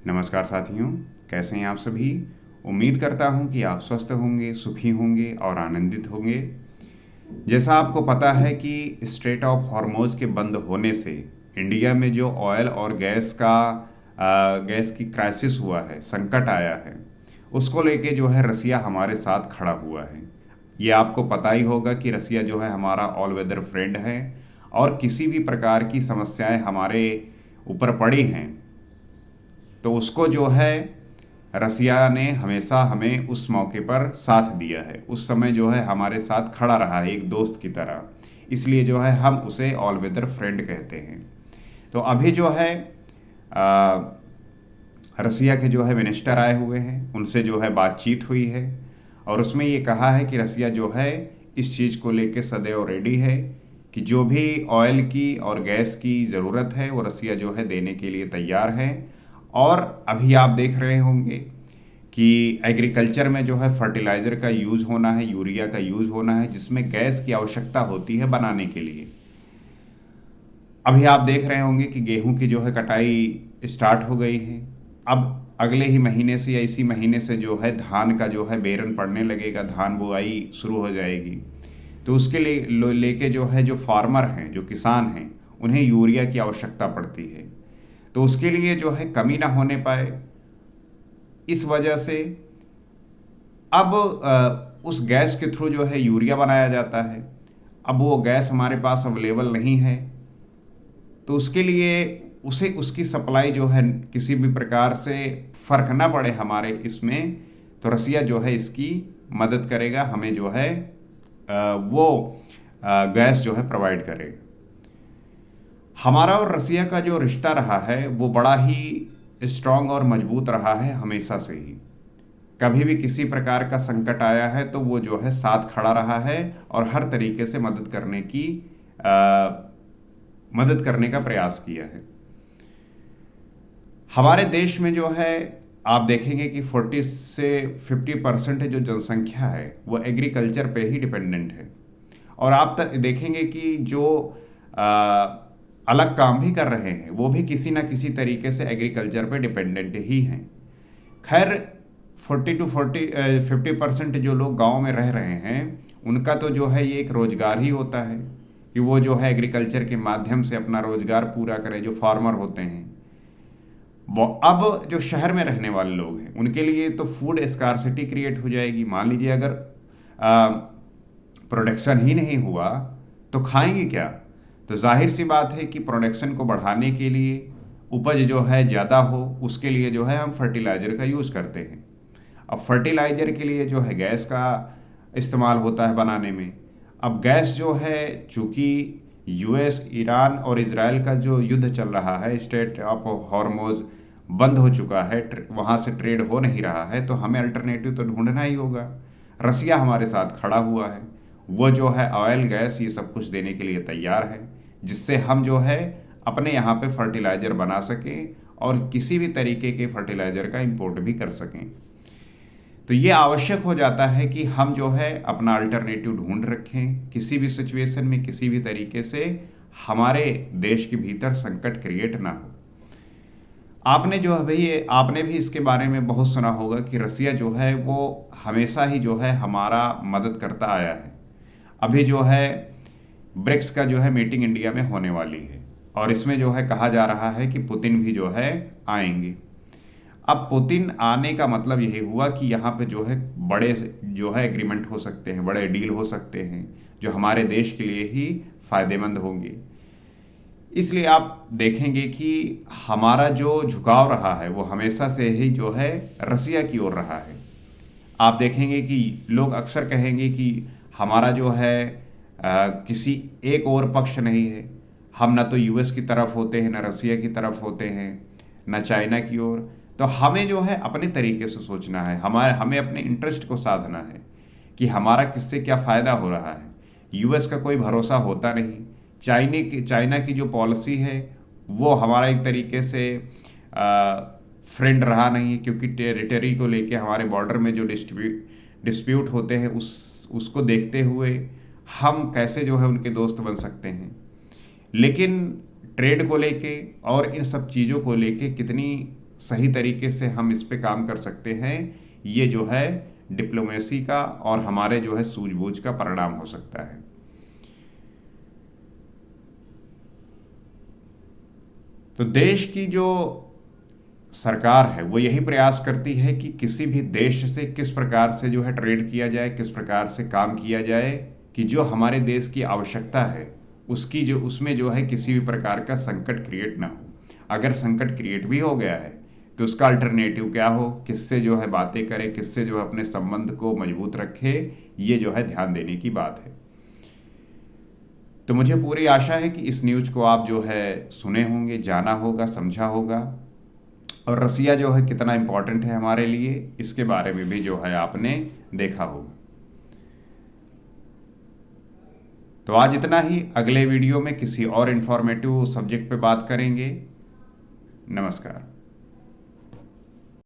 नमस्कार साथियों, कैसे हैं आप सभी? उम्मीद करता हूं कि आप स्वस्थ होंगे, सुखी होंगे और आनंदित होंगे। जैसा आपको पता है कि स्ट्रेट ऑफ हॉर्मोज़ के बंद होने से इंडिया में जो ऑयल और गैस की क्राइसिस हुआ है, संकट आया है, उसको लेके जो है रसिया हमारे साथ खड़ा हुआ है। ये आपको पता ही होगा कि रसिया जो है हमारा ऑल वेदर फ्रेंड है और किसी भी प्रकार की समस्याएं हमारे ऊपर पड़ी हैं तो उसको जो है रसिया ने हमेशा हमें उस मौके पर साथ दिया है। उस समय जो है हमारे साथ खड़ा रहा है एक दोस्त की तरह। इसलिए जो है हम उसे ऑल वेदर फ्रेंड कहते हैं। तो अभी जो है आ, रसिया के जो है मिनिस्टर आए हुए हैं, उनसे जो है बातचीत हुई है और उसमें ये कहा है कि रसिया जो है इस चीज़ को लेके सदैव रेडी है कि जो भी ऑयल की और गैस की ज़रूरत है वो रसिया जो है देने के लिए तैयार है। और अभी आप देख रहे होंगे कि एग्रीकल्चर में जो है फर्टिलाइज़र का यूज़ होना है, यूरिया का यूज़ होना है, जिसमें गैस की आवश्यकता होती है बनाने के लिए। अभी आप देख रहे होंगे कि गेहूं की जो है कटाई स्टार्ट हो गई है। अब अगले ही महीने से या इसी महीने से जो है धान का जो है बेरन पड़ने लगेगा, धान बुआई शुरू हो जाएगी। तो उसके लिए लेके जो है जो फार्मर हैं, जो किसान हैं, उन्हें यूरिया की आवश्यकता पड़ती है। तो उसके लिए जो है कमी ना होने पाए, इस वजह से अब उस गैस के थ्रू जो है यूरिया बनाया जाता है। अब वो गैस हमारे पास अवेलेबल नहीं है, तो उसके लिए उसे उसकी सप्लाई जो है किसी भी प्रकार से फ़र्क ना पड़े हमारे इसमें, तो रसिया जो है इसकी मदद करेगा, हमें जो है वो गैस जो है प्रोवाइड करेगा। हमारा और रसिया का जो रिश्ता रहा है वो बड़ा ही स्ट्रांग और मजबूत रहा है हमेशा से ही। कभी भी किसी प्रकार का संकट आया है तो वो जो है साथ खड़ा रहा है और हर तरीके से मदद करने का प्रयास किया है। हमारे देश में जो है आप देखेंगे कि 40 से 50% जो जनसंख्या है वो एग्रीकल्चर पे ही डिपेंडेंट है। और आप देखेंगे कि जो आ, अलग काम भी कर रहे हैं वो भी किसी ना किसी तरीके से एग्रीकल्चर पे डिपेंडेंट ही हैं। खैर 50% जो लोग गांव में रह रहे हैं उनका तो जो है ये एक रोजगार ही होता है कि वो जो है एग्रीकल्चर के माध्यम से अपना रोजगार पूरा करें, जो फार्मर होते हैं। अब जो शहर में रहने वाले लोग हैं उनके लिए तो फूड स्कार्सिटी क्रिएट हो जाएगी। मान लीजिए अगर प्रोडक्शन ही नहीं हुआ तो खाएंगे क्या? तो जाहिर सी बात है कि प्रोडक्शन को बढ़ाने के लिए, उपज जो है ज़्यादा हो, उसके लिए जो है हम फर्टिलाइज़र का यूज़ करते हैं। अब फर्टिलाइज़र के लिए जो है गैस का इस्तेमाल होता है बनाने में। अब गैस जो है चूँकि यूएस, ईरान और इजराइल का जो युद्ध चल रहा है, स्ट्रेट ऑफ हॉर्मोज़ बंद हो चुका है, वहाँ से ट्रेड हो नहीं रहा है, तो हमें अल्टरनेटिव तो ढूंढना ही होगा। रसिया हमारे साथ खड़ा हुआ है, वो जो है ऑयल, गैस ये सब कुछ देने के लिए तैयार है, जिससे हम जो है अपने यहाँ पे फर्टिलाइज़र बना सकें और किसी भी तरीके के फर्टिलाइज़र का इंपोर्ट भी कर सकें। तो ये आवश्यक हो जाता है कि हम जो है अपना अल्टरनेटिव ढूंढ रखें, किसी भी सिचुएशन में, किसी भी तरीके से हमारे देश के भीतर संकट क्रिएट ना हो। आपने भी इसके बारे में बहुत सुना होगा कि रसिया जो है वो हमेशा ही जो है हमारा मदद करता आया है। अभी जो है ब्रिक्स का जो है मीटिंग इंडिया में होने वाली है और इसमें जो है कहा जा रहा है कि पुतिन भी जो है आएंगे। अब पुतिन आने का मतलब यही हुआ कि यहाँ पे जो है बड़े जो है एग्रीमेंट हो सकते हैं, बड़े डील हो सकते हैं जो हमारे देश के लिए ही फायदेमंद होंगे। इसलिए आप देखेंगे कि हमारा जो झुकाव रहा है वो हमेशा से ही जो है रसिया की ओर रहा है। आप देखेंगे कि लोग अक्सर कहेंगे कि हमारा जो है किसी एक और पक्ष नहीं है। हम ना तो यूएस की तरफ होते हैं, ना रसिया की तरफ होते हैं, ना चाइना की ओर। तो हमें जो है अपने तरीके से सोचना है, हमें अपने इंटरेस्ट को साधना है कि हमारा किससे क्या फ़ायदा हो रहा है। यूएस का कोई भरोसा होता नहीं। चाइना की जो पॉलिसी है वो हमारा एक तरीके से फ्रेंड रहा नहीं है, क्योंकि टेरिटरी को लेके हमारे बॉर्डर में जो डिस्प्यूट होते हैं उसको देखते हुए हम कैसे जो है उनके दोस्त बन सकते हैं। लेकिन ट्रेड को लेके और इन सब चीज़ों को लेके कितनी सही तरीके से हम इस पे काम कर सकते हैं, ये जो है डिप्लोमेसी का और हमारे जो है सूझबूझ का परिणाम हो सकता है। तो देश की जो सरकार है वो यही प्रयास करती है कि किसी भी देश से किस प्रकार से जो है ट्रेड किया जाए, किस प्रकार से काम किया जाए कि जो हमारे देश की आवश्यकता है उसकी जो उसमें जो है किसी भी प्रकार का संकट क्रिएट ना हो। अगर संकट क्रिएट भी हो गया है तो उसका अल्टरनेटिव क्या हो, किससे जो है बातें करे, किससे जो है अपने संबंध को मजबूत रखे, ये जो है ध्यान देने की बात है। तो मुझे पूरी आशा है कि इस न्यूज़ को आप जो है सुने होंगे, जाना होगा, समझा होगा, और रसिया जो है कितना इम्पोर्टेंट है हमारे लिए इसके बारे में भी जो है आपने देखा होगा। तो आज इतना ही, अगले वीडियो में किसी और इन्फॉर्मेटिव सब्जेक्ट पे बात करेंगे। नमस्कार।